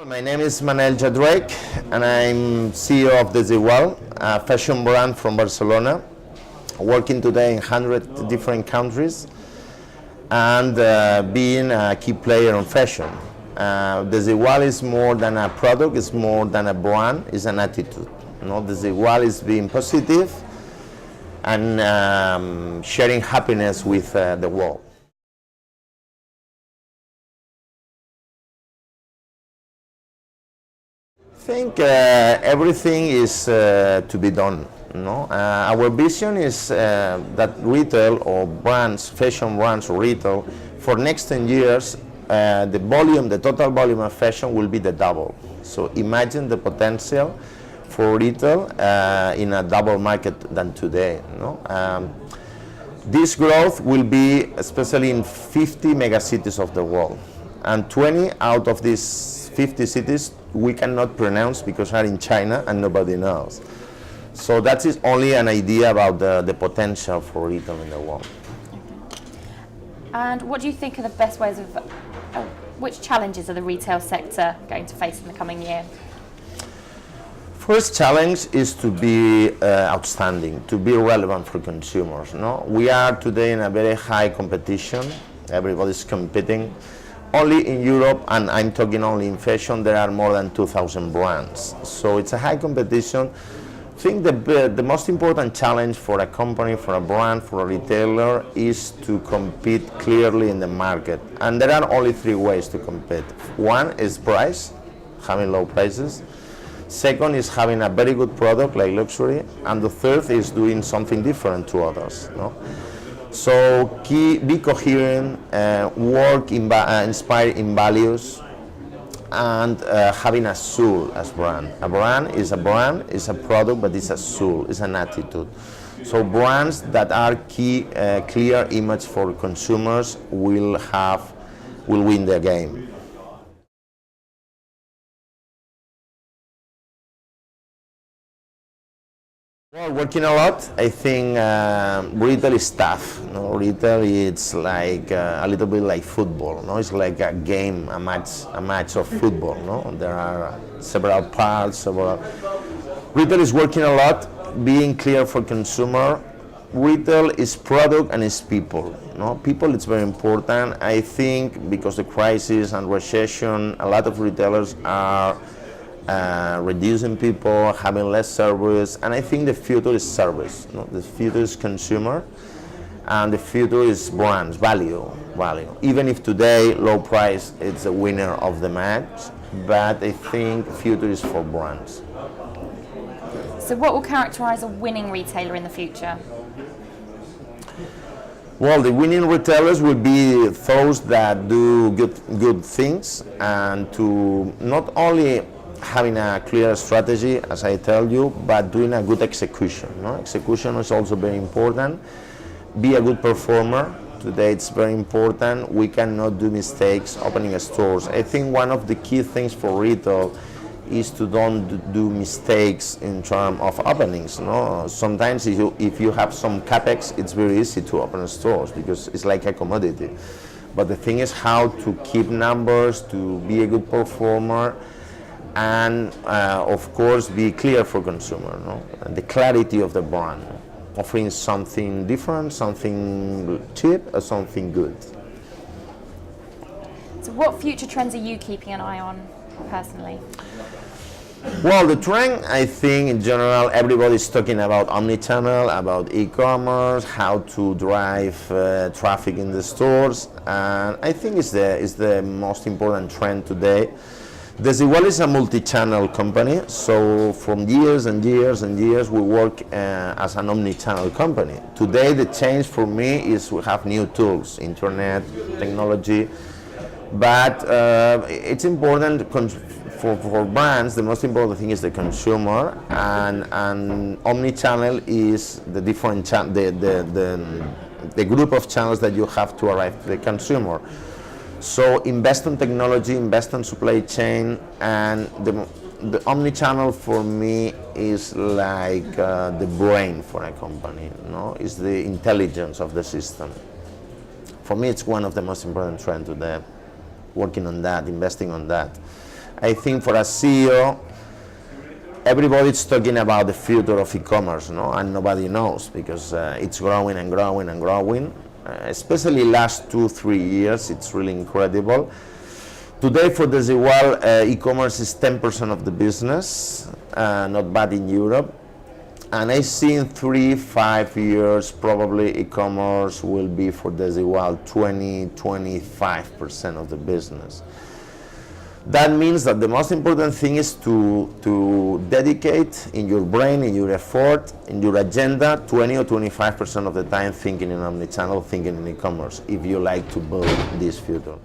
My name is Manel Jadraque, and I'm CEO of Jadraque, a fashion brand from Barcelona, working today in 100 different countries and being a key player on fashion. Jadraque is more than a product, it's more than a brand, it's an attitude. Jadraque is being positive and sharing happiness with the world. I think everything is to be done. Our vision is that retail or brands, fashion brands or retail, for next 10 years, the total volume of fashion will be the double. So imagine the potential for retail in a double market than today. This growth will be especially in 50 megacities of the world, and 20 out of these 50 cities we cannot pronounce because are in China and nobody knows. So that is only an idea about the potential for retail in the world. And what do you think are the best ways of, which challenges are the retail sector going to face in the coming year? First challenge is to be outstanding, to be relevant for consumers. We are today in a very high competition. Everybody's competing. Only in Europe, and I'm talking only in fashion, there are more than 2,000 brands. So it's a high competition. I think the most important challenge for a company, for a brand, for a retailer is to compete clearly in the market. And there are only three ways to compete. One is price, having low prices. Second is having a very good product like luxury. And the third is doing something different to others. So be coherent, work inspired in values, and having a soul as brand. A brand is a product, but it's a soul, it's an attitude. So brands that are clear image for consumers will win the game. Well, working a lot. I think retail is tough. Retail it's like a little bit like football. It's like a game, a match of football. There are several parts. Retail is working a lot, being clear for consumer. Retail is product and is people. People, it's very important. I think because the crisis and recession, a lot of retailers are reducing people, having less service, and I think the future is service. The future is consumer, and the future is brands, value. Even if today low price is the winner of the match, but I think future is for brands. So what will characterize a winning retailer in the future? Well, the winning retailers will be those that do good things, and to not only having a clear strategy, as I tell you, but doing a good execution. Execution is also very important. Be a good performer. Today it's very important. We cannot do mistakes opening stores. I think one of the key things for retail is to don't do mistakes in terms of openings. Sometimes if you have some capex, it's very easy to open stores because it's like a commodity. But the thing is how to keep numbers, to be a good performer, and of course be clear for consumer, the clarity of the brand, offering something different, something cheap, or something good. So what future trends are you keeping an eye on personally? Well, the trend, I think in general, everybody's talking about omnichannel, about e-commerce, how to drive traffic in the stores, and I think it's the most important trend today. Jadraque is a multi-channel company, so from years and years and years we work as an omni-channel company. Today the change for me is we have new tools, internet, technology, but it's important for brands. The most important thing is the consumer, and omni-channel is the different the group of channels that you have to arrive to the consumer. So invest in technology, invest in supply chain, and the omni-channel for me is like the brain for a company. It's the intelligence of the system. For me, it's one of the most important trends today. Working on that, investing on that. I think for a CEO, everybody's talking about the future of e-commerce, no? And nobody knows because it's growing and growing and growing. Especially last 2-3 years, it's really incredible. Today for Desigual, e-commerce is 10% of the business, not bad in Europe. And I see in 3-5 years, probably e-commerce will be for Desigual 20-25% of the business. That means that the most important thing is to dedicate in your brain, in your effort, in your agenda, 20 or 25% of the time thinking in omnichannel, thinking in e-commerce, if you like to build this future.